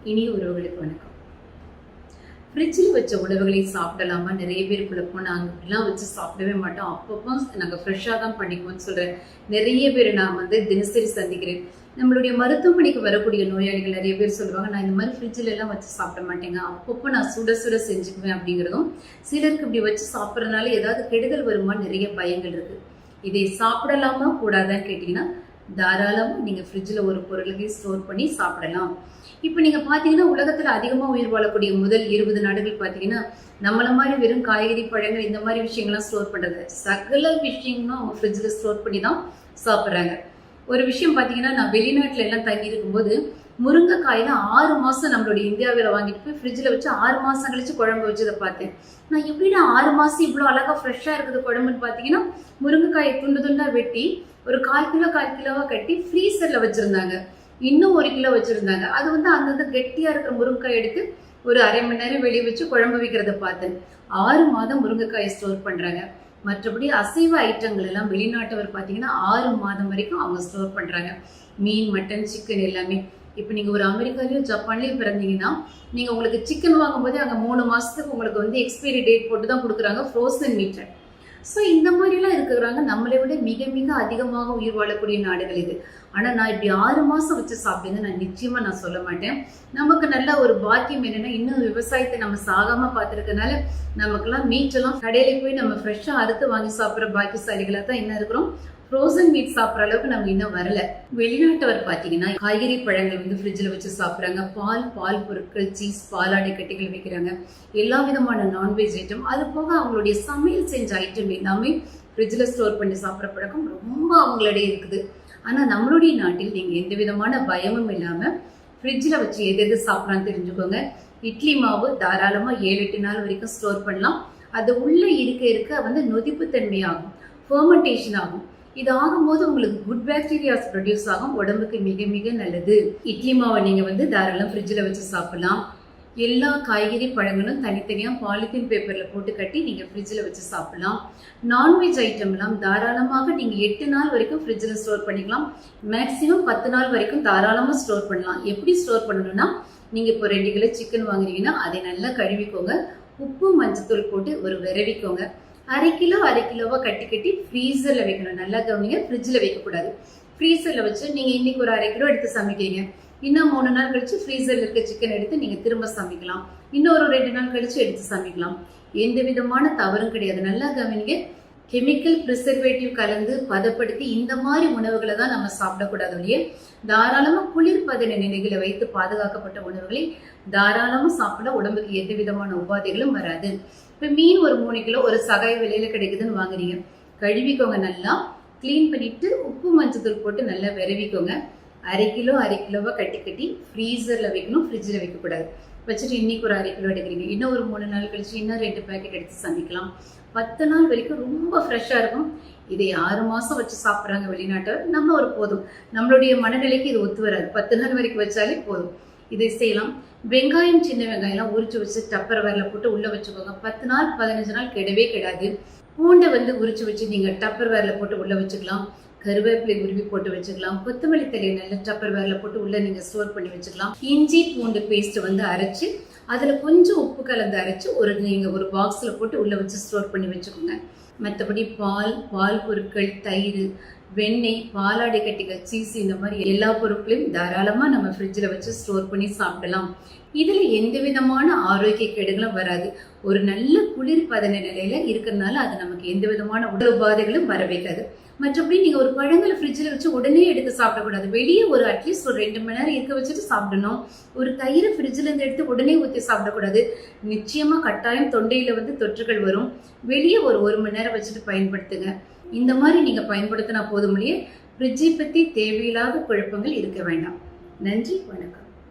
இனிய உறவுகளுக்கு வணக்கம். ஃப்ரிட்ஜில் வச்ச உணவுகளை சாப்பிடலாமா? நிறைய பேர் குழப்பம். நாங்கள் இப்படிலாம் வச்சு சாப்பிடவே மாட்டோம், அப்பப்போ நாங்கள் ஃப்ரெஷ்ஷாக தான் பண்ணிக்குவோம்னு சொல்கிறேன். நிறைய பேர் நான் தினசரி சந்திக்கிறேன். நம்மளுடைய மருத்துவமனைக்கு வரக்கூடிய நோயாளிகள் நிறைய பேர் சொல்லுவாங்க, நான் இந்த மாதிரி ஃப்ரிட்ஜில் எல்லாம் வச்சு சாப்பிட மாட்டேங்க, அப்பப்போ நான் சுட சுட செஞ்சுக்குவேன் அப்படிங்கிறதும். சிலருக்கு இப்படி வச்சு சாப்பிட்றதுனால ஏதாவது கெடுதல் வருமா நிறைய பயங்கள் இருக்குது. இதை சாப்பிடலாமா கூடாதான்னு கேட்டிங்கன்னா, தாராளமாக நீங்கள் ஃப்ரிட்ஜில் ஒரு பொருளுக்கு ஸ்டோர் பண்ணி சாப்பிடலாம். இப்போ நீங்கள் பார்த்தீங்கன்னா, உலகத்தில் அதிகமாக உயிர் வாழக்கூடிய முதல் 20 நாடுகள் பார்த்தீங்கன்னா, நம்மள மாதிரி வெறும் காய்கறி பழங்கள் இந்த மாதிரி விஷயங்கள்லாம் ஸ்டோர் பண்ணுறது, சகல விஷயங்களும் அவங்க ஃப்ரிட்ஜில் ஸ்டோர் பண்ணி தான் சாப்பிட்றாங்க. ஒரு விஷயம் பார்த்தீங்கன்னா, நான் வெளிநாட்டில் எல்லாம் தங்கி இருக்கும்போது முருங்கைக்காயில 6 மாதம் நம்மளுடைய இந்தியாவில் வாங்கிட்டு போய் ஃப்ரிட்ஜில் வச்சு 6 மாதம் கழிச்சு குழம்பு வச்சதை பார்த்தேன். நான் எப்படின்னா 6 மாதம் இவ்வளோ அழகாக ஃப்ரெஷ்ஷாக இருக்குது குழம்புன்னு பார்த்தீங்கன்னா, முருங்கைக்காயை துண்டு துண்டாக வெட்டி ஒரு 1/4 கிலோவாக கட்டி ஃப்ரீசரில் வச்சுருந்தாங்க. இன்னும் 1 கிலோ வச்சுருந்தாங்க. அது அந்தந்த கெட்டியாக இருக்கிற முருங்கைக்காய் எடுத்து ஒரு அரை மணி நேரம் வெளியே வச்சு குழம்பு வைக்கிறத பார்த்தேன். 6 மாதம் முருங்கைக்காயை ஸ்டோர் பண்ணுறாங்க. மற்றபடி அசைவ ஐட்டங்கள் எல்லாம் வெளிநாட்டவர் பார்த்தீங்கன்னா 6 மாதம் வரைக்கும் அவங்க ஸ்டோர் பண்ணுறாங்க. மீன், மட்டன், சிக்கன் எல்லாமே. இப்போ நீங்கள் ஒரு அமெரிக்காலையோ ஜப்பான்லேயோ பிறந்தீங்கன்னா, நீங்கள் உங்களுக்கு சிக்கன் வாங்கும்போதே அங்கே 3 மாதத்துக்கு உங்களுக்கு எக்ஸ்பைரி டேட் போட்டு தான் கொடுக்குறாங்க, ஃப்ரோசன் மீட்டை. ஸோ இந்த மாதிரிலாம் இருக்கிறாங்க. நம்மளை விட மிக மிக அதிகமாக உயிர் வாழக்கூடிய நாடுகள் இது. ஆனால் நான் இப்படி 6 மாதம் வச்சு சாப்பிடுங்க நான் நிச்சயமாக நான் சொல்ல மாட்டேன். நமக்கு நல்ல ஒரு பாக்கியம் என்னென்னா, இன்னும் விவசாயத்தை நம்ம சாகாமல் பார்த்துருக்கனால நமக்கெல்லாம் மீட்டெல்லாம் கடையில் போய் நம்ம ஃப்ரெஷ்ஷாக அறுத்து வாங்கி சாப்பிட்ற பாக்கியசாலிகளாக தான் என்ன இருக்கிறோம். ஃப்ரோசன் மீட் சாப்பிட்ற அளவுக்கு நம்ம இன்னும் வரல. வெளிநாட்டவர் பார்த்தீங்கன்னா காய்கறி பழங்கள் ஃப்ரிட்ஜில் வச்சு சாப்பிட்றாங்க. பால் பொருட்கள், சீஸ், பாலாடை கட்டிகள் வைக்கிறாங்க. எல்லா விதமான நான்வெஜ் ஐட்டம், அது போக அவங்களுடைய சமையல் செஞ்ச ஐட்டம் எல்லாமே ஃப்ரிட்ஜில் ஸ்டோர் பண்ணி சாப்பிட்ற பழக்கம் ரொம்ப அவங்களிடையே இருக்குது. ஆனால் நம்மளுடைய நாட்டில் நீங்கள் எந்த விதமான பயமும் இல்லாமல் ஃப்ரிட்ஜில் வச்சு எது சாப்பிட்றான்னு தெரிஞ்சுக்கோங்க. இட்லி மாவு தாராளமாக 7-8 நாள் வரைக்கும் ஸ்டோர் பண்ணலாம். அது உள்ளே இருக்க நொதிப்பு தன்மை ஆகும், ஃபெர்மெண்டேஷன் ஆகும். இது ஆகும்போது உங்களுக்கு குட் பாக்டீரியாஸ் ப்ரொடியூஸ் ஆகும், உடம்புக்கு மிக மிக நல்லது. இட்லி மாவை நீங்கள் தாராளம் ஃப்ரிட்ஜில் வச்சு சாப்பிடலாம். எல்லா காய்கறி பழங்களும் தனித்தனியாக பாலித்தீன் பேப்பரில் போட்டு கட்டி நீங்கள் ஃப்ரிட்ஜில் வச்சு சாப்பிடலாம். நான்வெஜ் ஐட்டம்லாம் தாராளமாக நீங்கள் 8 நாள் வரைக்கும் ஃப்ரிட்ஜில் ஸ்டோர் பண்ணிக்கலாம். மேக்ஸிமம் 10 நாள் வரைக்கும் தாராளமாக ஸ்டோர் பண்ணலாம். எப்படி ஸ்டோர் பண்ணணும்னா, நீங்கள் இப்போ 2 கிலோ சிக்கன் வாங்குறீங்கன்னா அதை நல்லா கழுவிக்கோங்க, உப்பு மஞ்சத்தூள் போட்டு ஒரு விரவிக்கோங்க. 1/2 கிலோவா கட்டி ஃப்ரீசரில் வைக்கணும். நல்லா கவனிங்க, ஃப்ரிட்ஜில் வைக்கக்கூடாது. ஃப்ரீசரில் வச்சு நீங்கள் இன்னைக்கு ஒரு 1/2 கிலோ எடுத்து சமைக்கிறீங்க, இன்னும் 3 நாள் கழிச்சு ஃப்ரீசரில் இருக்க சிக்கன் எடுத்து நீங்கள் திரும்ப சமைக்கலாம். இன்னொரு 2 நாள் கழிச்சு எடுத்து சமைக்கலாம். எந்த விதமான தவறும் கிடையாது. நல்லா கவனிங்க, கெமிக்கல் ப்ரிசர்வேட்டிவ் கலந்து பதப்படுத்தி இந்த மாதிரி உணவுகளை தான் நம்ம சாப்பிடக்கூடாது. இல்லையே, தாராளமாக குளிர்பதன நிலைகளை வைத்து பாதுகாக்கப்பட்ட உணவுகளை தாராளமாக சாப்பிட உடம்புக்கு எந்த விதமான உபாதைகளும் வராது. இப்போ மீன் ஒரு 3 கிலோ ஒரு சகாய விலையில கிடைக்குதுன்னு வாங்குறீங்க, கழுவிக்கோங்க, நல்லா கிளீன் பண்ணிட்டு உப்பு மஞ்சத்தூள் போட்டு நல்லா விரவிக்கோங்க. 1/2 கிலோவா கட்டி ஃப்ரீசரில் வைக்கணும், ஃப்ரிட்ஜில் வைக்கக்கூடாது. வச்சுட்டு இன்னைக்கு ஒரு 1/2 கிலோ எடுக்கிறீங்க, இன்னும் ஒரு 3 நாள் கழிச்சு இன்னும் 2 பேக்கெட் எடுத்து சமைக்கலாம். 10 நாள் வரைக்கும் ரொம்ப ஃப்ரெஷ்ஷாக இருக்கும். இதை 6 மாதம் வச்சு சாப்பிட்றாங்க வெளிநாட்டவர். நம்ம ஒரு போதும், நம்மளுடைய மனநிலைக்கு இது ஒத்து வராது. 10 நாள் வரைக்கும் வச்சாலே போதும். இதை செய்யலாம். வெங்காயம், சின்ன வெங்காயம்லாம் உரிச்சு வச்சு டப்பர் வேரில் போட்டு உள்ளே வச்சுக்கோங்க. 10 நாள் 15 நாள் கெடவே கெடாது. பூண்டை உரிச்சு வச்சு நீங்கள் டப்பர் வேரில் போட்டு உள்ளே வச்சுக்கலாம். கருவேப்பிலை உருவி போட்டு வச்சுக்கலாம். கொத்தமல்லி தழையை நல்ல டப்பர் வேரில் போட்டு உள்ளே நீங்கள் ஸ்டோர் பண்ணி வச்சுக்கலாம். இஞ்சி பூண்டு பேஸ்ட் அரைச்சி அதில் கொஞ்சம் உப்பு கலந்து அரைச்சி நீங்கள் ஒரு பாக்ஸில் போட்டு உள்ளே வச்சு ஸ்டோர் பண்ணி வச்சுக்கோங்க. மற்றபடி பால் பொருட்கள், தயிர், வெண்ணெய், பாலாடை கட்டிகள், சீஸ், இந்த மாதிரி எல்லா பொருட்களையும் தாராளமாக நம்ம ஃப்ரிட்ஜில் வச்சு ஸ்டோர் பண்ணி சாப்பிடலாம். இதில் எந்த விதமான ஆரோக்கிய கெடுகளும் வராது. ஒரு நல்ல குளிர்பதன நிலையில இருக்கிறதுனால அது நமக்கு எந்த விதமான உடல் உபாதைகளும் வர வைக்காது. மற்றபடி நீங்கள் ஒரு பழங்களை ஃப்ரிட்ஜில் வச்சு உடனே எடுத்து சாப்பிடக்கூடாது. வெளியே அட்லீஸ்ட் ஒரு 2 மணி நேரம் இருக்க வச்சுட்டு சாப்பிடணும். ஒரு தயிரை ஃப்ரிட்ஜில் இருந்து எடுத்து உடனே ஊற்றி சாப்பிடக்கூடாது. நிச்சயமாக கட்டாயம் தொண்டையில் தொற்றுகள் வரும். வெளியே ஒரு 1 மணி நேரம் வச்சுட்டு பயன்படுத்துங்க. இந்த மாதிரி நீங்கள் பயன்படுத்தினா போதும். இல்லையே, ஃப்ரிட்ஜை பற்றி தேவையில்லாத குழப்பங்கள் இருக்க வேண்டாம். நன்றி, வணக்கம்.